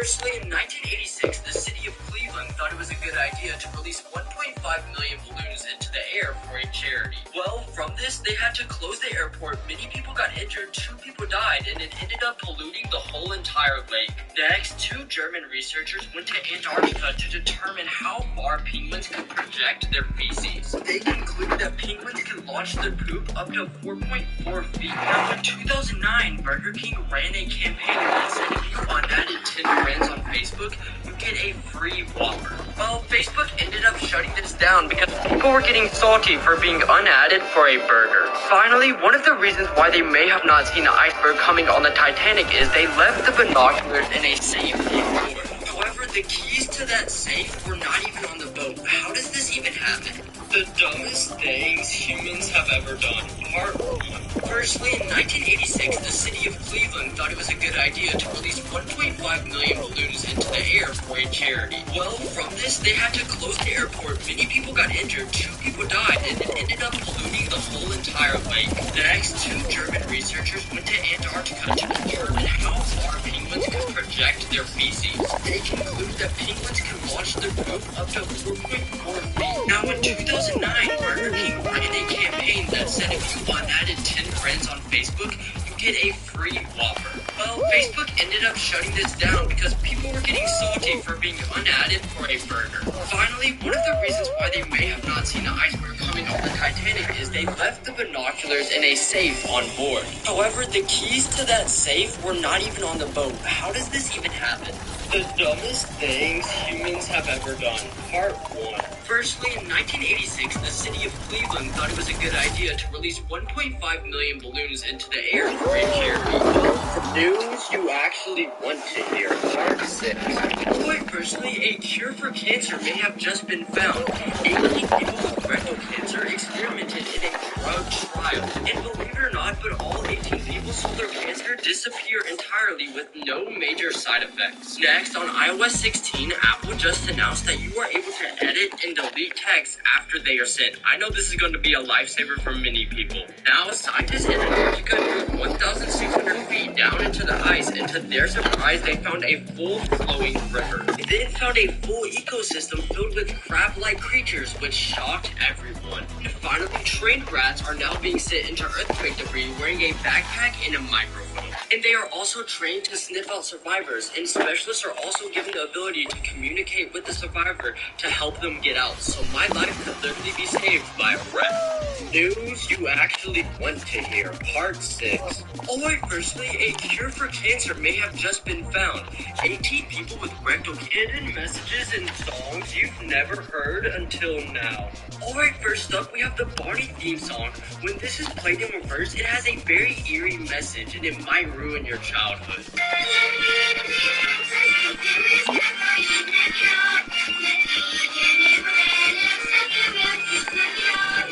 Firstly, in 1986, the city of Cleveland thought it was a good idea to release 1.5 million balloons into the air for a charity. Well, from this, they had to close the airport, many people got injured, 2 people died, and it ended up polluting the whole entire lake. Next, 2 German researchers went to Antarctica to determine how far penguins could project their feces. They concluded that penguins can launch their poop up to 4.4 feet. Now, in 2009, Burger King ran a campaign that said if you unadded 10 friends on Facebook, you get a free Whopper. Well, Facebook ended up shutting this down because people were getting salty for being unadded for a burger. Finally, one of the reasons why they may have not seen an iceberg coming on the Titanic is they left the binoculars in a safe on board. However, the keys to that safe were not even on the boat. How does this even happen? The dumbest things humans have ever done. Part 1. Firstly, in 1986, the city of Cleveland thought it was a good idea to release 1.5 million balloons into the air for a charity. Well, from this, they had to close the airport, many people got injured, 2 people died, and it ended up polluting the whole entire lake. Next, 2 German researchers went to Antarctica to determine how far penguins could project their feces. They concluded that penguins can launch their poop up to 4.4 feet. Now, in 2009, Burger King ran a campaign that said if you unadded 10 friends on Facebook, you get a free Whopper. Well, Facebook ended up shutting this down because people were getting salty for being unadded for a burger. Finally, one of the reasons why they may have not seen an iceberg coming off the Titanic is they left the binoculars in a safe on board. However, the keys to that safe were not even on the boat. How does this even happen? The dumbest things humans have ever done. Part 1. Firstly, in 1986, the city of Cleveland thought it was a good idea to release 1.5 million balloons into the air for a charity. The news you actually want to hear. Part 6. Quite personally, a cure for cancer may have just been found. 18 people with rectal cancer experimented in a drug trial. And believe it or not, but all 18 people saw their cancer disappear entirely with no major side effects. Next, on iOS 16, Apple just announced that you are able to edit and delete text after they are sent. I know this is going to be a lifesaver for many people. Now, scientists in Antarctica drove 1,600 feet down into the ice, and to their surprise, they found a full flowing river. They then found a full ecosystem filled with crab-like creatures, which shocked everyone. And finally, trained rats are now being sent into earthquake debris wearing a backpack and a microphone. And they are also trained to sniff out survivors, and specialists are also given the ability to communicate with the survivor to help them get out. So my life could literally be saved by a rat. News you actually want to hear. Part 6. Alright, firstly, a cure for cancer may have just been found. 18 people with rectal hidden messages and songs you've never heard until now. Alright, first up, we have the Barney theme song. When this is played in reverse, it has a very eerie message, and it might ruin your childhood.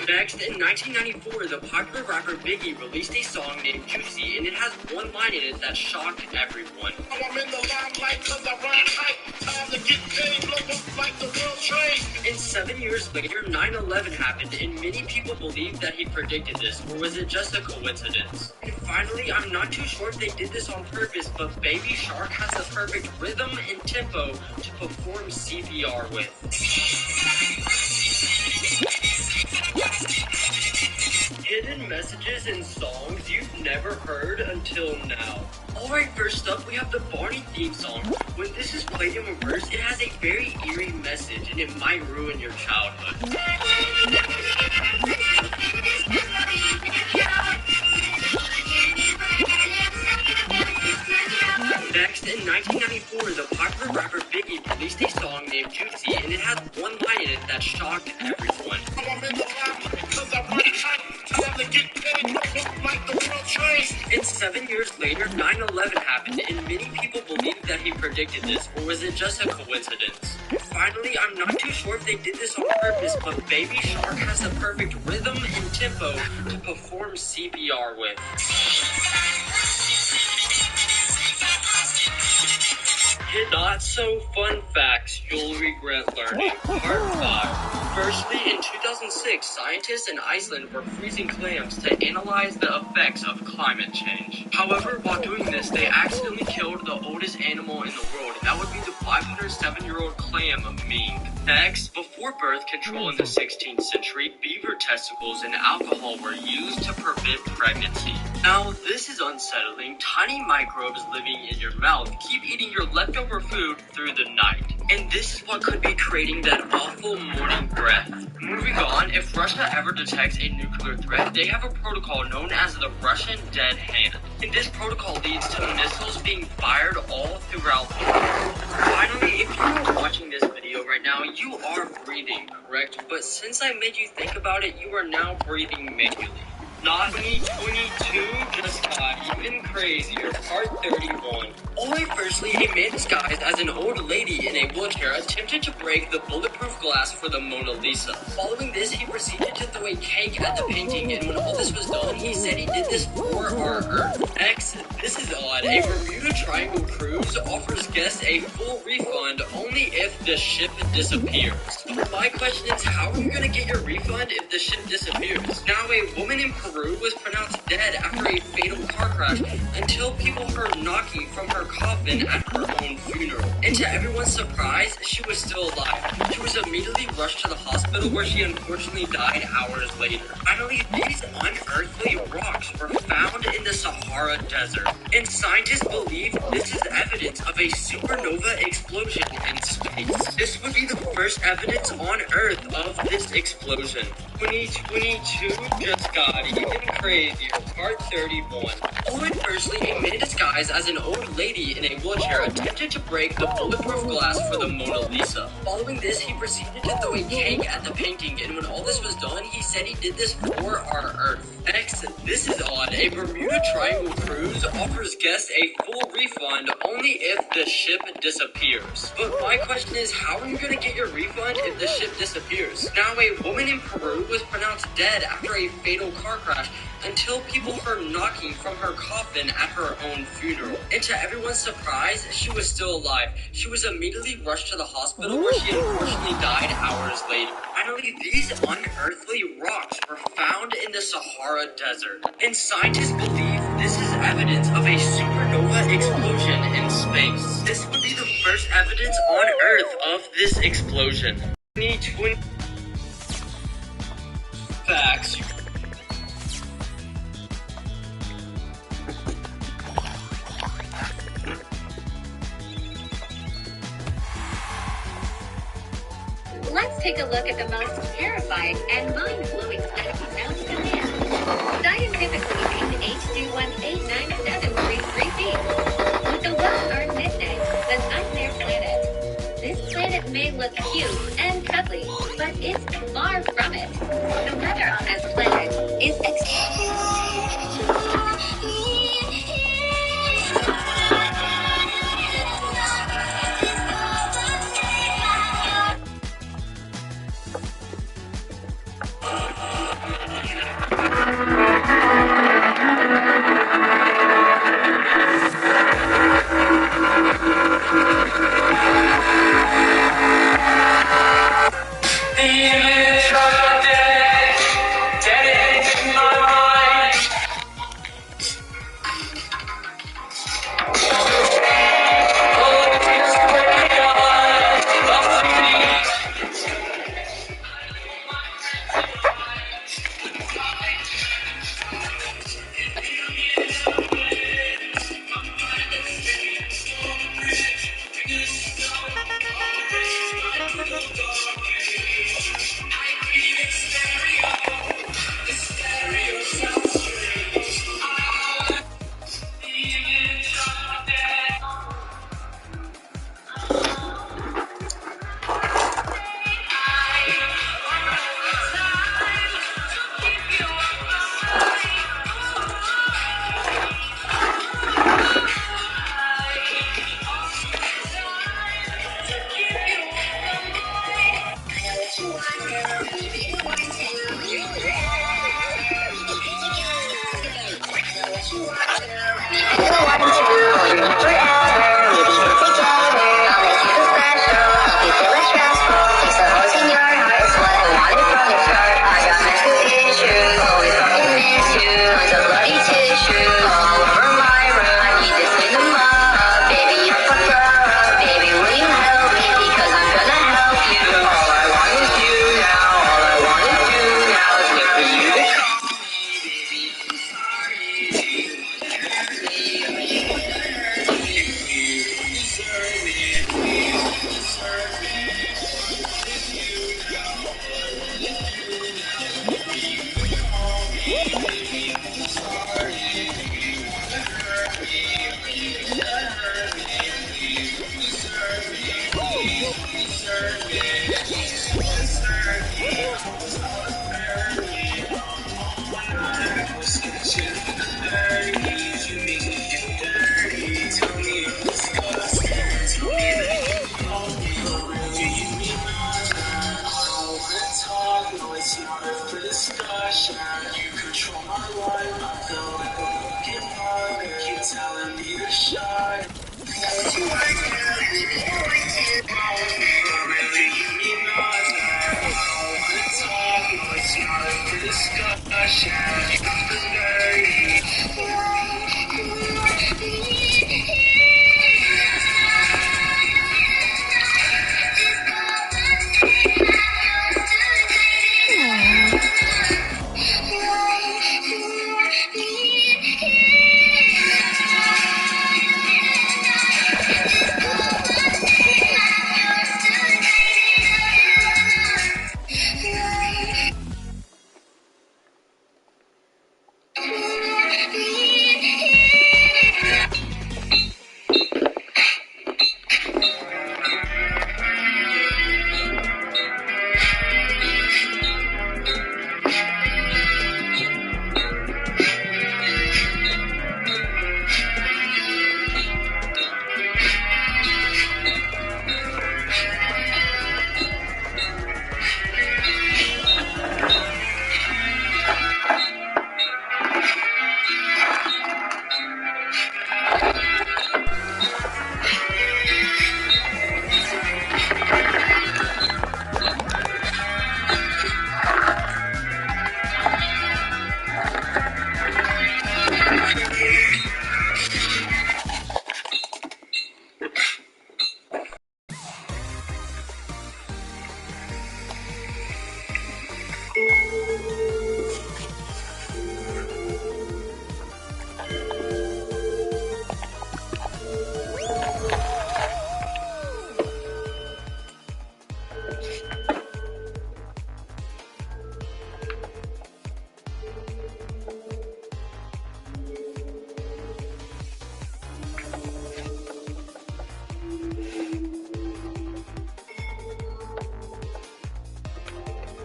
Next, in 1994, the popular rapper Biggie released a song named Juicy, and it has one line in it that shocked everyone. I'm in the limelight 'cause I rhyme hype. Time to get paid, blow up like the World Trade. And 7 years later, 9/11 happened, and many people believe that he predicted this, or was it just a coincidence? And finally, I'm not too sure if they did this on purpose, but Baby Shark has the perfect rhythm and tempo to perform CPR with. Hidden messages and songs you've never heard until now. Alright, first up, we have the Barney theme song. When this is played in reverse, it has a very eerie message, and it might ruin your childhood. Next, in 1994, the popular rapper Biggie released a song named Juicy, and it has one line in it that shocked everyone. And 7 years later, 9/11 happened, and many people believe that he predicted this, or was it just a coincidence? Finally, I'm not too sure if they did this on purpose, but Baby Shark has the perfect rhythm and tempo to perform CPR with. Not so fun facts you'll regret learning. Part 5. Firstly, in 2006, scientists in Iceland were freezing clams to analyze the effects of climate change. However, while doing this, they accidentally killed the oldest animal in the world, and that would be the 507-year-old clam, mink. Next, before birth control in the 16th century, beaver testicles and alcohol were used to prevent pregnancy. Now, this is unsettling. Tiny microbes living in your mouth keep eating your leftover food through the night. And this is what could be creating that awful morning breath. Moving on, if Russia ever detects a nuclear threat, they have a protocol known as the Russian Dead Hand. And this protocol leads to missiles being fired all throughout the world. Finally, if you are watching this video right now, you are breathing, correct? But since I made you think about it, you are now breathing manually. Not 2022 just got even crazier. Part 31. Firstly, a man disguised as an old lady in a wheelchair attempted to break the bulletproof glass for the Mona Lisa. Following this, he proceeded to throw a cake at the painting, and when all this was done, he said he did this for our Earth. Next, this is odd. A Bermuda Triangle cruise offers guests a full refund only if the ship disappears. My question is, how are you going to get your refund if the ship disappears? Now, a woman in Peru was pronounced dead after a fatal car crash until people heard knocking from her coffin at her own funeral. And to everyone's surprise, she was still alive. She was immediately rushed to the hospital where she unfortunately died hours later. Finally, these unearthly rocks were found in the Sahara Desert, and scientists believe this is evidence of a supernova explosion in space. This would be the first evidence on Earth of this explosion. 2022 just got even crazier. Part 31. Firstly, a man disguised as an old lady in a wheelchair attempted to break the bulletproof glass for the Mona Lisa. Following this, he proceeded to throw a cake at the painting, and when all this was done, he said he did this for our Earth. Next, this is odd. A Bermuda Triangle cruise offers guests a full refund only if the ship disappears. But my question is, how are you going to get your refund if the ship disappears? Now, a woman in Peru was pronounced dead after a fatal car crash until people heard knocking from her coffin at her own funeral. And to everyone's surprise, she was still alive. She was immediately rushed to the hospital where she unfortunately died hours later. Finally, these unearthly rocks were found in the Sahara Desert, and scientists believe this is evidence of a supernova explosion in space. This would be the first evidence on Earth of this explosion. 2020 facts. Let's take a look at the most terrifying and mind-blowing static sounds to man. Scientifically named H21897333b, with the well-earned nickname, the Nightmare Planet. This planet may look cute and cuddly, but it's far from it. The weather on this planet is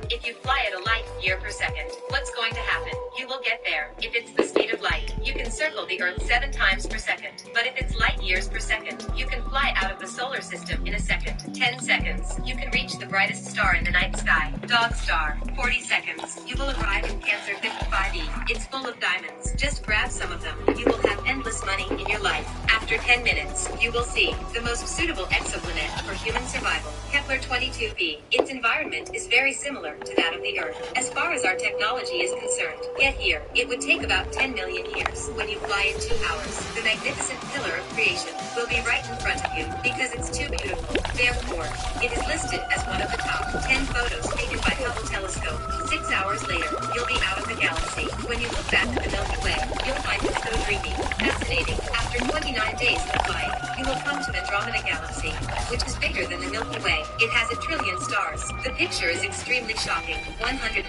If you fly at a light year per second, what's going to happen? You will get there. If it's the speed of light, you can circle the Earth 7 times per second. But if it's light years per second, you can fly out of the solar system in a second. 10 seconds. You can reach the brightest star in the night sky. Dog star. 40 seconds. You will arrive in Cancer 55e. It's full of diamonds. Just grab some of them. You will have endless money in your life. After 10 minutes, you will see the most suitable exoplanet for human survival. Kepler 22b. Its environment is very similar to that of the Earth. As far as our technology is concerned, get here. It would take about 10 million years. When you fly in 2 hours, the magnificent pillar of creation will be right in front of you because it's too beautiful. Therefore, it is listed as one of the top 10 photos taken by Hubble telescope. 6 hours later, you'll be out of the galaxy. When you look back at the Milky Way, you'll find it so dreamy, fascinating. After 29 days of flying, you will come to the Andromeda Galaxy, which is bigger than the Milky Way. It has a trillion stars. The picture is extremely shocking. 115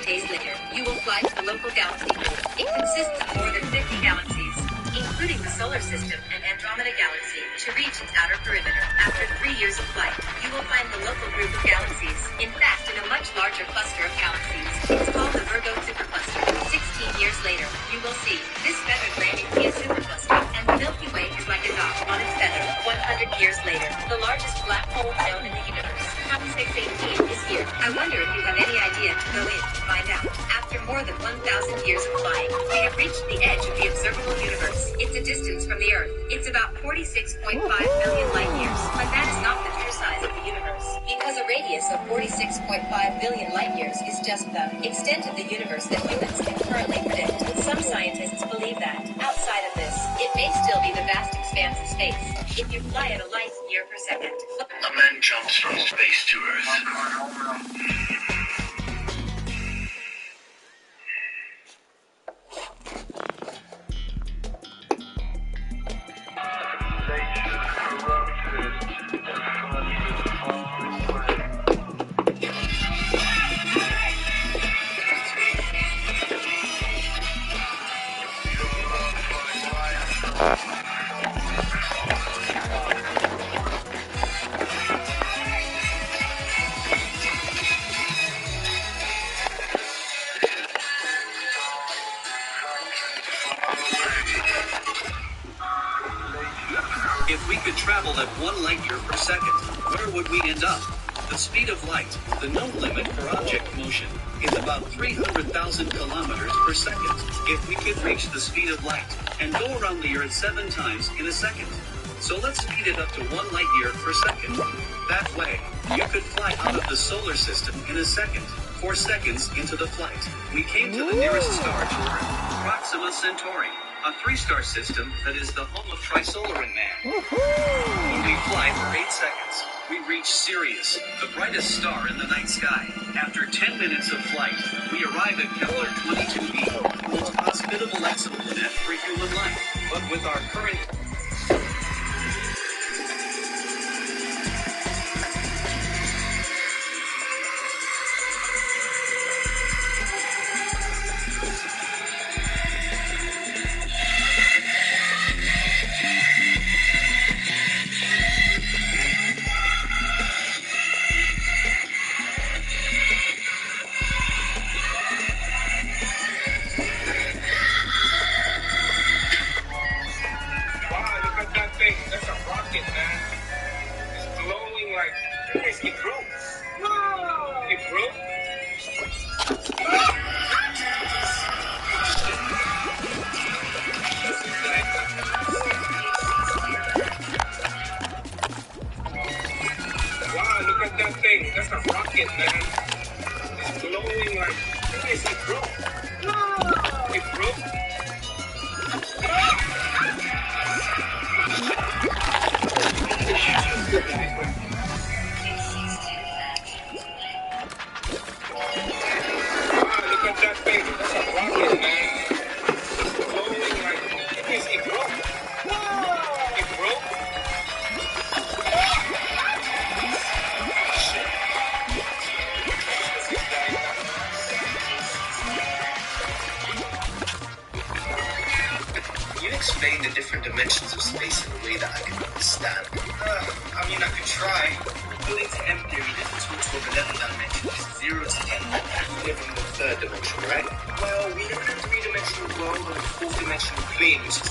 days later, you will fly to the local galaxy pool. It consists of more than 50 galaxies, including the solar system and Andromeda Galaxy, to reach its outer perimeter. After 3 years of flight, you will find the local group of galaxies. In fact, in a much larger cluster of galaxies. It's called the Virgo supercluster. 16 years later, you will see this feathered landing via supercluster, and the Milky Way is like a dot on its feather. 100 years later, the largest black hole known in the universe, TOP 618, is here. I wonder if you have any idea to go in to find out. After more than 1,000 years of flying, we have reached the edge of the observable universe. It's a distance from the Earth. It's about 46.5 million light years, but that is not the true size of the universe, because a radius of 46.5 billion light years is just the extent of the universe that humans can currently predict. Some scientists believe that, outside of this, it may still be the vast expanse of space. If you fly at a light year per second. A man jumps from space to Earth. light year per second, where would we end up? The speed of light, the known limit for object motion, is about 300,000 kilometers per second. If we could reach the speed of light and go around the Earth 7 times in a second. So let's speed it up to 1 light year per second. That way, you could fly out of the solar system in a second. 4 seconds into the flight, we came to the nearest star to Earth, Proxima Centauri, a 3-star system that is the home of Trisolaran Man. When we fly for 8 seconds, we reach Sirius, the brightest star in the night sky. After 10 minutes of flight, we arrive at Kepler 22b, the most hospitable exoplanet for human life. But with our current explain the different dimensions of space in a way that I can understand. I mean, I could try. According to M theory, there's a total of 11 dimensions, 0 to 10. We live in the 3rd dimension, right? Well, we live in a 3-dimensional world on a 4th-dimensional plane, which is...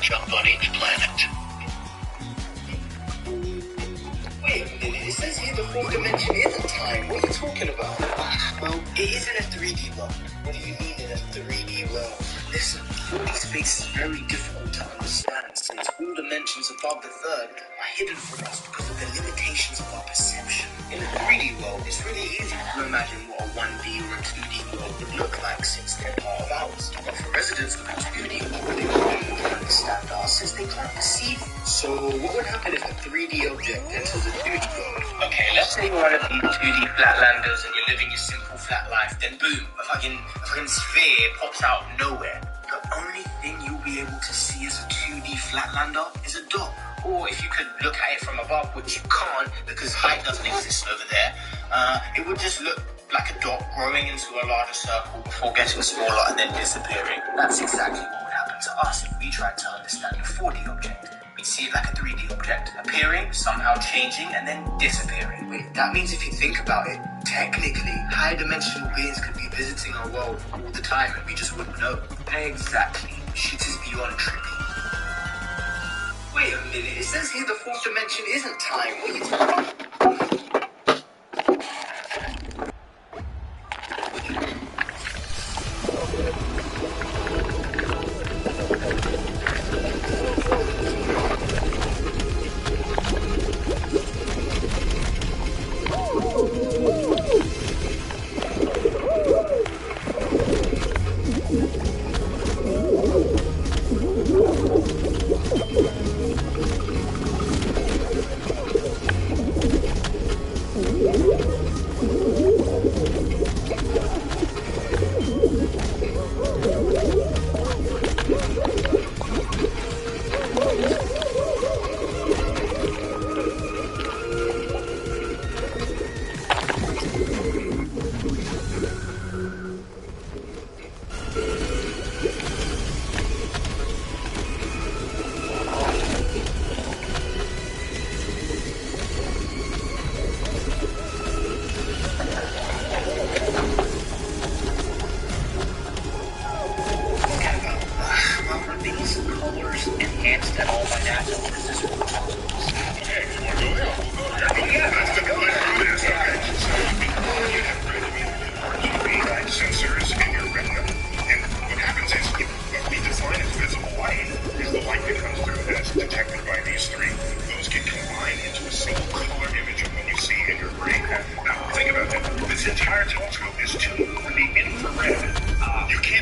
Jump on each planet. Wait a minute, it says here the 4th dimension isn't time. What are you talking about? Well, it is in a 3D world. What do you mean in a 3D world? Listen, 4D space is very difficult to understand since all dimensions above the 3rd are hidden from us because of the limitations of our perception. In a 3D world, it's really easy to imagine what a 1D or a 2D world would look like since they're part of ours. But for residents of a 2D world, they won't be able to understand us since they can't perceive it. So what would happen if a 3D object enters a 2D world? Okay, let's say you're one of these 2D flatlanders and you're living your simple flat life. Then boom, a fucking sphere pops out of nowhere. The only thing you'll be able to see as a 2D flatlander is a dot. Or if you could look at it from above, which you can't because height doesn't exist over there, it would just look like a dot growing into a larger circle before getting smaller and then disappearing. That's exactly what would happen to us if we tried to understand a 4D object. We'd see it like a 3D object, appearing, somehow changing, and then disappearing. Wait, that means if you think about it, technically, higher dimensional beings could be visiting our world all the time and we just wouldn't know. Exactly. Shit is beyond trippy. Wait a minute, it says here the 4th dimension isn't time. What are you talking about?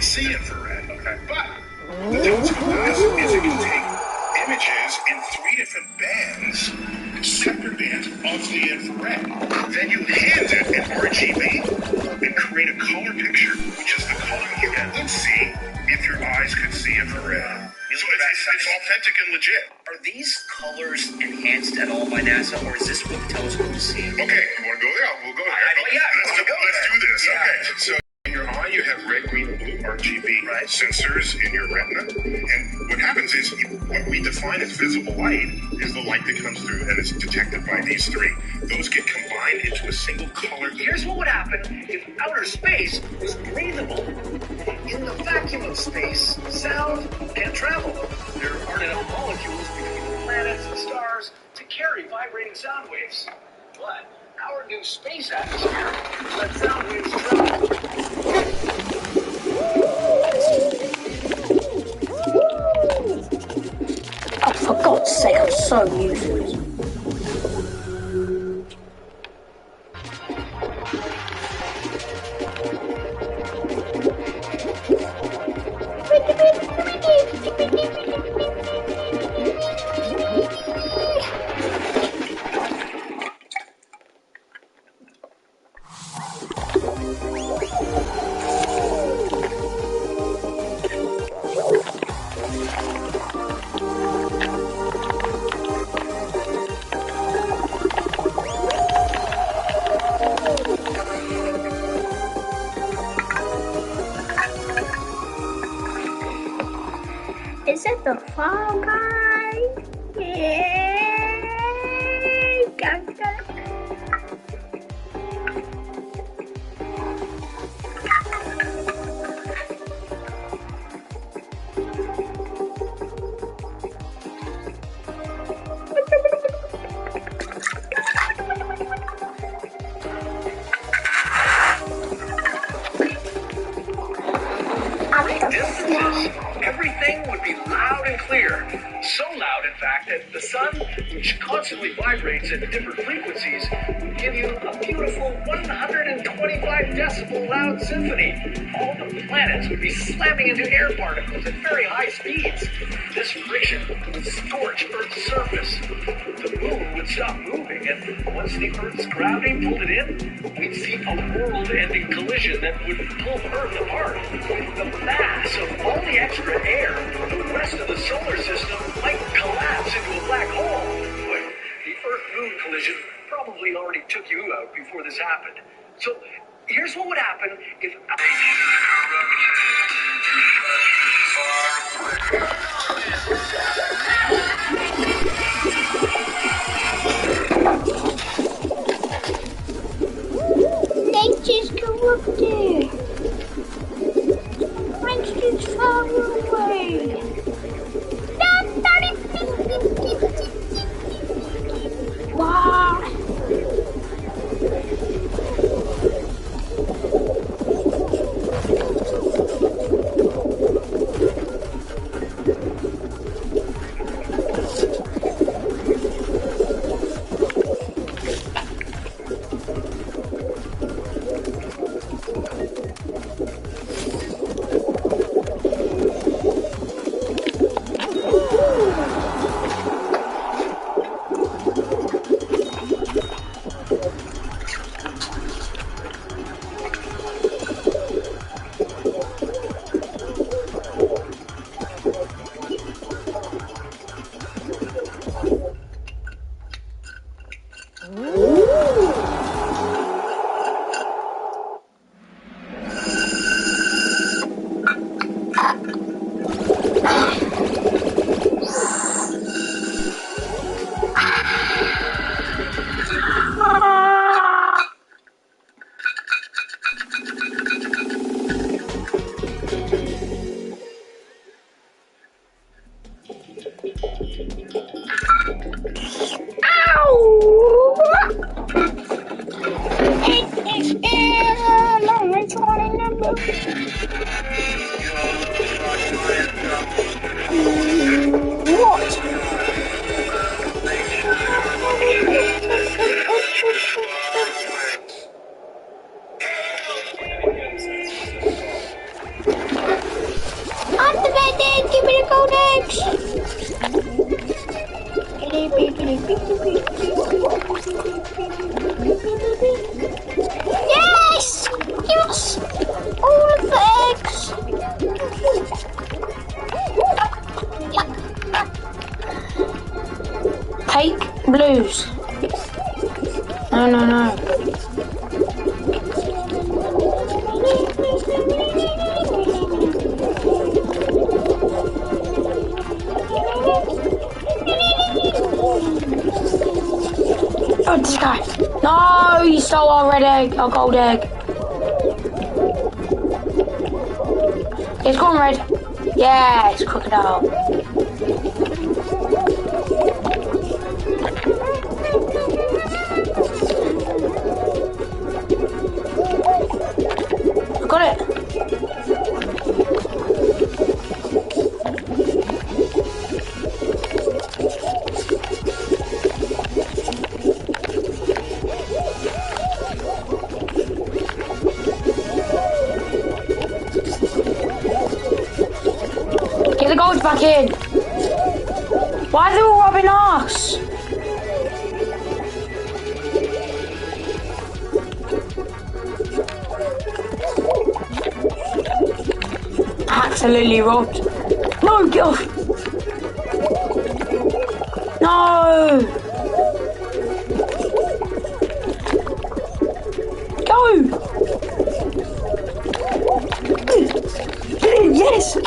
see infrared. Okay. But the difference with this is it can take images in 3 different bands, separate bands of the infrared. Then you hand it an RGB and create a color picture, which is the color you would see if your eyes could see infrared. So it's authentic and legit. Are these colors enhanced at all by NASA, or is this what the telescope is seeing? Okay, you want to go there? We'll go there. Let's do this. Yeah. Okay, so in your eye, you have red, green, blue RGB sensors in your retina. And what happens is what we define as visible light is the light that comes through and is detected by these three. Those get combined into a single color. Here's what would happen if outer space was breathable. In the vacuum of space, sound can't travel. There aren't enough molecules between the planets and stars to carry vibrating sound waves. But our new space atmosphere lets sound waves travel. Oh, for God's sake, I'm so useless. Is it the Fall Guy? Yeah! Gotcha. Everything would be loud and clear. So loud, in fact, that the sun, which constantly vibrates at different frequencies, would give you a beautiful 125 decibel loud symphony. All the planets would be slamming into air particles at very high speeds. This friction would scorch Earth's surface. The moon would stop moving, and once the Earth's gravity pulled it in, we'd see a world-ending collision that would pull Earth apart. The mass of all the extra air, the rest of the solar system might collapse into a black hole. But the Earth-Moon collision probably already took you out before this happened. So here's what would happen if... Nature's corrupted. Monsters far away. Wow. give me the gold eggs. Yes! Yes! All of the eggs! Take blues. No, no, no. Oh, this guy. No, you stole our red egg, our gold egg. It's gone red. Yeah, it's crocodile. I got it. Get the gold back in. Why are they all robbing us? Absolutely robbed. No, get off. No. Go. Yes.